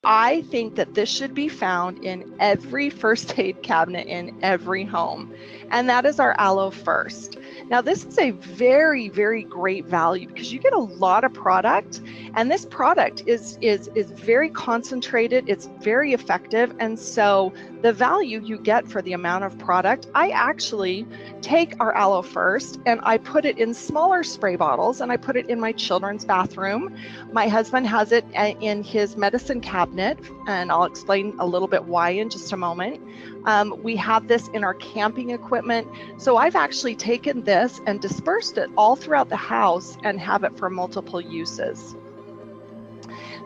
I think that this should be found in every first aid cabinet in every home, and that is our ALOE FIRST. Now, this is a very, very great value because you get a lot of product, and this product is very concentrated, it's very effective, and so the value you get for the amount of product, I actually take our ALOE FIRST and I put it in smaller spray bottles, and I put it in my children's bathroom. My husband has it in his medicine cabinet, and I'll explain a little bit why in just a moment. We have this in our camping equipment. So I've actually taken this and dispersed it all throughout the house and have it for multiple uses.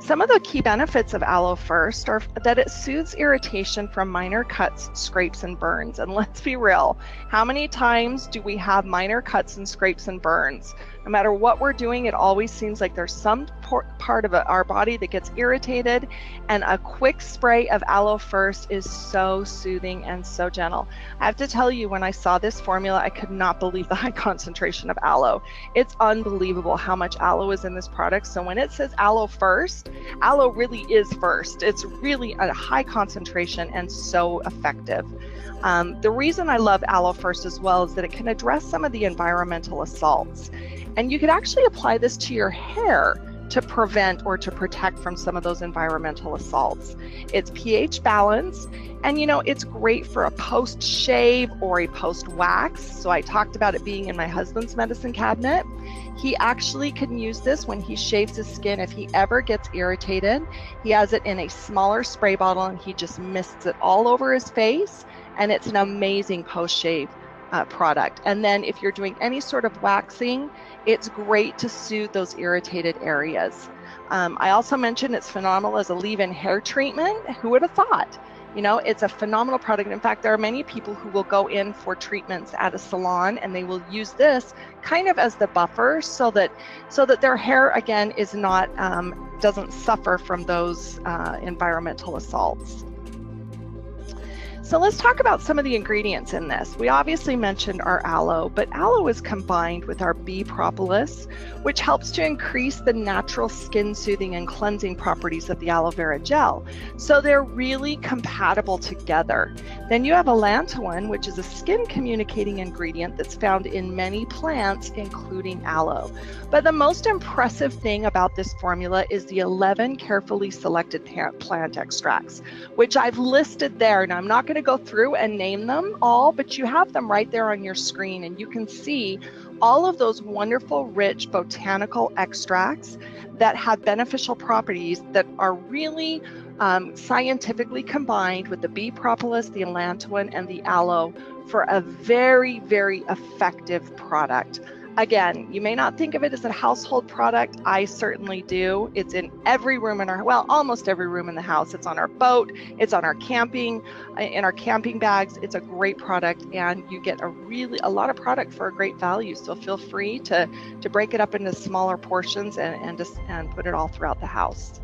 Some of the key benefits of ALOE FIRST are that it soothes irritation from minor cuts, scrapes, and burns. And let's be real, how many times do we have minor cuts and scrapes and burns? No matter what we're doing, it always seems like there's some part of our body that gets irritated, and a quick spray of ALOE FIRST is so soothing and so gentle. I have to tell you, when I saw this formula, I could not believe the high concentration of aloe. It's unbelievable how much aloe is in this product. So when it says ALOE FIRST, aloe really is first. It's really a high concentration and so effective. The reason I love ALOE FIRST as well is that it can address some of the environmental assaults. And you could actually apply this to your hair to prevent or to protect from some of those environmental assaults. It's pH balanced, and you know, it's great for a post shave or a post wax. So I talked about it being in my husband's medicine cabinet. He actually can use this when he shaves his skin. If he ever gets irritated, he has it in a smaller spray bottle and he just mists it all over his face, and it's an amazing post shave product. And then if you're doing any sort of waxing, it's great to soothe those irritated areas. I also mentioned it's phenomenal as a leave-in hair treatment. Who would have thought? You know, it's a phenomenal product. In fact, there are many people who will go in for treatments at a salon and they will use this kind of as the buffer so that their hair again is not doesn't suffer from those environmental assaults. So let's talk about some of the ingredients in this. We obviously mentioned our aloe, but aloe is combined with our bee propolis, which helps to increase the natural skin soothing and cleansing properties of the aloe vera gel. So they're really compatible together. Then you have allantoin, which is a skin communicating ingredient that's found in many plants, including aloe. But the most impressive thing about this formula is the 11 carefully selected plant extracts, which I've listed there. Now, I'm not going to go through and name them all, but you have them right there on your screen, and you can see all of those wonderful, rich botanical extracts that have beneficial properties that are really scientifically combined with the bee propolis, the allantoin, and the aloe for a very, very effective product. Again, you may not think of it as a household product. I certainly do. It's in every room in our, well, almost every room in the house. It's on our boat. It's on our camping, in our camping bags. It's a great product, and you get a lot of product for a great value. So feel free to break it up into smaller portions and put it all throughout the house.